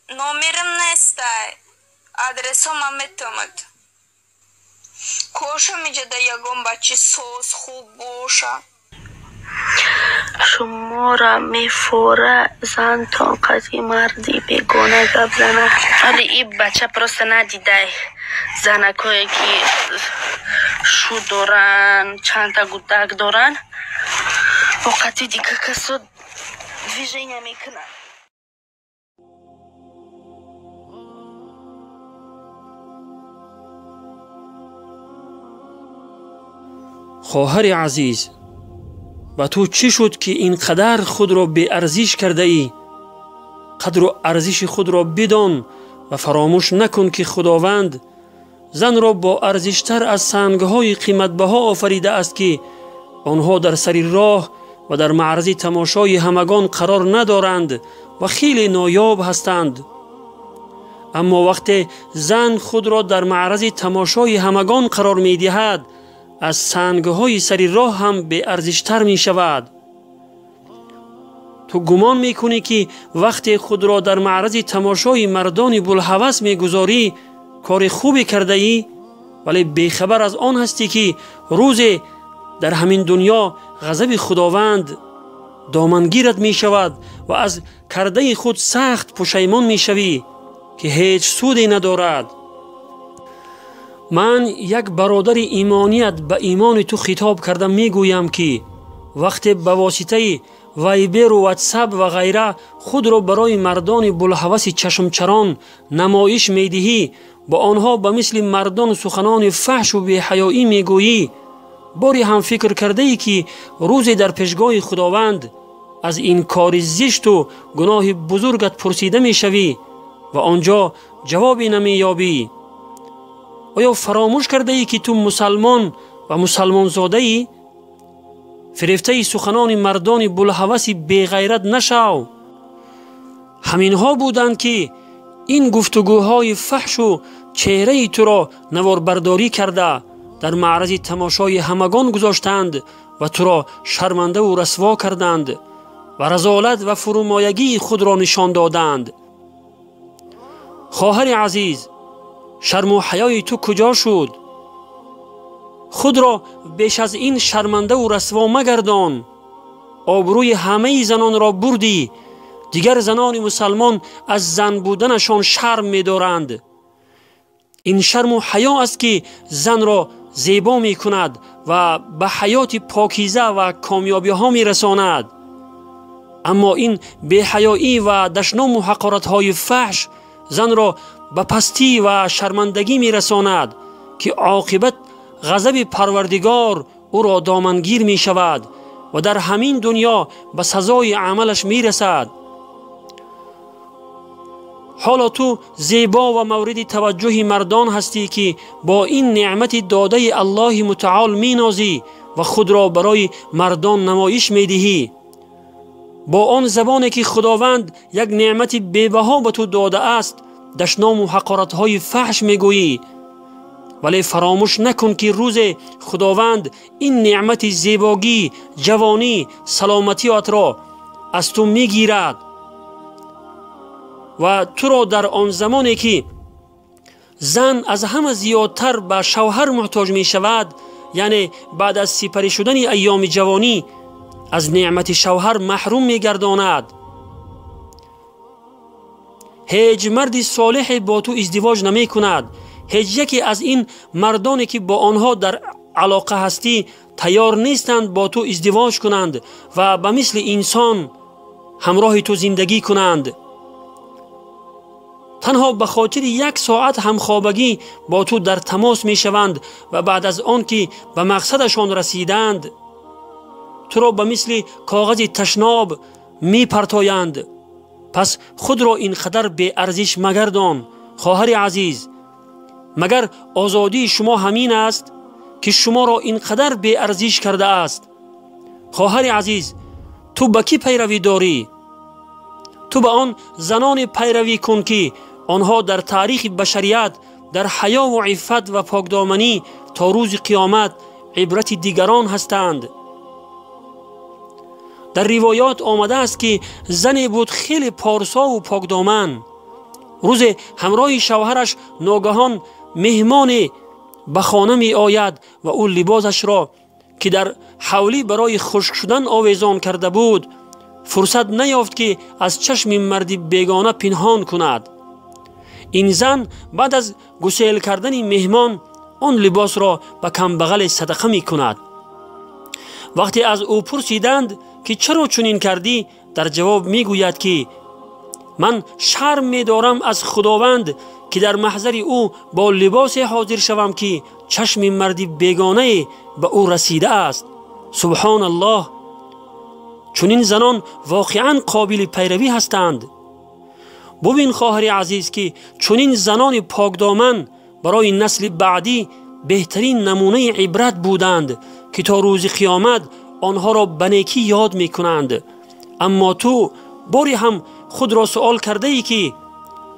номерам нестай, адресом метомад. коша меҷада ягон бачи соз хуб боша. шуморо мефора зан тоқати марди бегона гап зана. вале ин бача просто надидай занакое ки шу доран чанда гудак доран вақати дига касо движения мекунад. خواهر عزیز، با تو چی شد که اینقدر خود را بی ارزش کرده ای؟ قدر و ارزش خود را بدان و فراموش نکن که خداوند زن را با ارزشتر از سنگهای قیمتبها آفریده است که آنها در سر راه و در معرض تماشای همگان قرار ندارند و خیلی نایاب هستند. اما وقتی زن خود را در معرض تماشای همگان قرار می دهد، از سنگهای سر راه هم به ارزشتر می شود. تو گمان می کنی که وقتی خود را در معرض تماشای مردان بوالهوس می گذاری کار خوبی کرده ای، ولی بیخبر از آن هستی که روز در همین دنیا غضب خداوند دامنگیرت می شود و از کرده خود سخت پشیمان می شوی که هیچ سودی ندارد. من یک برادر ایمانیت به ایمان تو خطاب کردم می گویم که وقتی به واسطه وایبر و واتساپ و غیره خود را برای مردان بوالهوس چشمچران نمایش می دهی، با آنها به مثل مردان سخنان فحش و بی‌حیایی می گویی، باری هم فکر کرده ای که روزی در پیشگاه خداوند از این کار زشت و گناه بزرگت پرسیده می شوی و آنجا جوابی نمی یابی؟ آیا فراموش کرده ای که تو مسلمان و مسلمان زاده ای؟ فریفته سخنان مردان بوالهوس بی غیرت نشو. همینها بودند که این گفتگوهای فحش و چهره تو را نواربرداری کرده در معرض تماشای همگان گذاشتند و تو را شرمنده و رسوا کردند و رذالت و فرومایگی خود را نشان دادند. خواهر عزیز، شرم و حیای تو کجا شد؟ خود را بیش از این شرمنده و رسوا مگردان. آبروی همه زنان را بردی. دیگر زنان مسلمان از زن بودنشان شرم می دارند. این شرم و حیا است که زن را زیبا می کند و به حیات پاکیزه و کامیابی ها می رساند. اما این بی‌حیایی و دشنام و حقارت های فحش زن را به پستی و شرمندگی می رساند که عاقبت غضب پروردگار او را دامنگیر می شود و در همین دنیا به سزای عملش می رسد. حالا تو زیبا و مورد توجه مردان هستی که با این نعمت داده الله متعال می نازی و خود را برای مردان نمایش می دهی. با آن زبانی که خداوند یک نعمت بی‌بها به تو داده است دشنام و حقارت های فحش می گویی. ولی فراموش نکن که روز خداوند این نعمت زیباگی، جوانی، سلامتیات را از تو می گیرد و تو را در آن زمانی که زن از همه زیادتر به شوهر محتاج می شود، یعنی بعد از سپری شدن ایام جوانی، از نعمت شوهر محروم می گرداند. هیچ مرد صالح با تو ازدواج نمی کند. هیچ یکی از این مردانی که با آنها در علاقه هستی تیار نیستند با تو ازدواج کنند و به مثل انسان همراه تو زندگی کنند. تنها به خاطر یک ساعت همخوابگی با تو در تماس می شوند و بعد از آن که به مقصدشان رسیدند تو را به مثل کاغذ تشناب می پرتایند. پس خود را اینقدر بی ارزش مگردان. خواهر عزیز، مگر آزادی شما همین است که شما را اینقدر بی ارزش کرده است؟ خواهر عزیز، تو به کی پیروی داری؟ تو به آن زنان پیروی کن که آنها در تاریخ بشریت در حیا و عفت و پاکدامنی تا روز قیامت عبرت دیگران هستند. در روایات آمده است که زنی بود خیلی پارسا و پاکدامن. روز همراه شوهرش ناگهان مهمان به خانه می آید و او لباسش را که در حولی برای خشک شدن آویزان کرده بود فرصت نیافت که از چشم مردی بیگانه پنهان کند. این زن بعد از گسیل کردن مهمان آن لباس را به کمبغل صدقه می کند. وقتی از او پرسیدند که چرا چنین کردی، در جواب می گوید که من شرم می دارم از خداوند که در محضر او با لباس حاضر شوم که چشم مردی بیگانه به او رسیده است. سبحان الله، چنین زنان واقعا قابل پیروی هستند. ببین خواهر عزیز که چنین زنان پاکدامن برای نسل بعدی بهترین نمونه عبرت بودند که تا روز قیامت آنها را به نیکی یاد می کنند. اما تو باری هم خود را سوال کرده ای که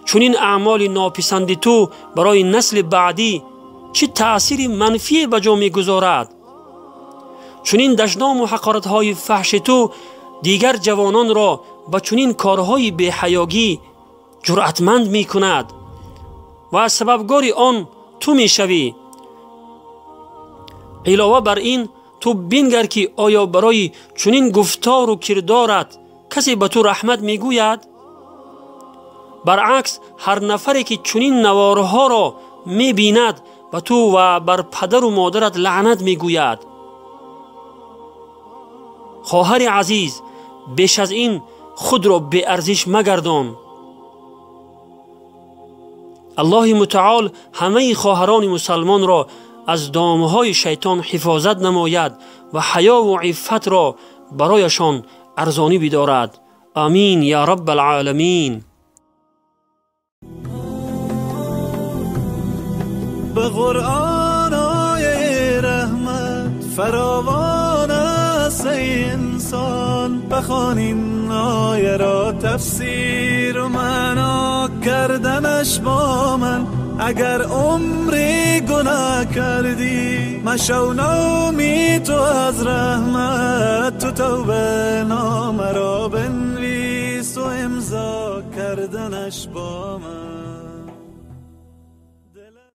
چنین اعمال ناپسند تو برای نسل بعدی چه تأثیر منفی به جا می گذارد؟ چنین دشنام و حقارت های فحش تو دیگر جوانان را به چنین کارهای بی‌حیاگی جرأتمند می کند و از سببگار آن تو می شوی. علاوه بر این تو بینگر که آیا برای چنین گفتار و کردارت کسی به تو رحمت می گوید؟ برعکس هر نفری که چنین نوارها را می بیند به تو و بر پدر و مادرت لعنت می گوید. خواهر عزیز، بیش از این خود را بی ارزش مگردان. الله متعال همه خواهران مسلمان را از دامهای شیطان حفاظت نماید و حیا و عفت را برایشان ارزانی بدارد. آمین یا رب العالمین. به قرآن آیه رحمت فراوان است ای انسان، بخوان این آیه را تفسیر و معنا کردنش با من. اگر عمری گناه کردی مشو نومی تو از رحمت، تو توبه نامه را بنویس و امضا کردنش با من.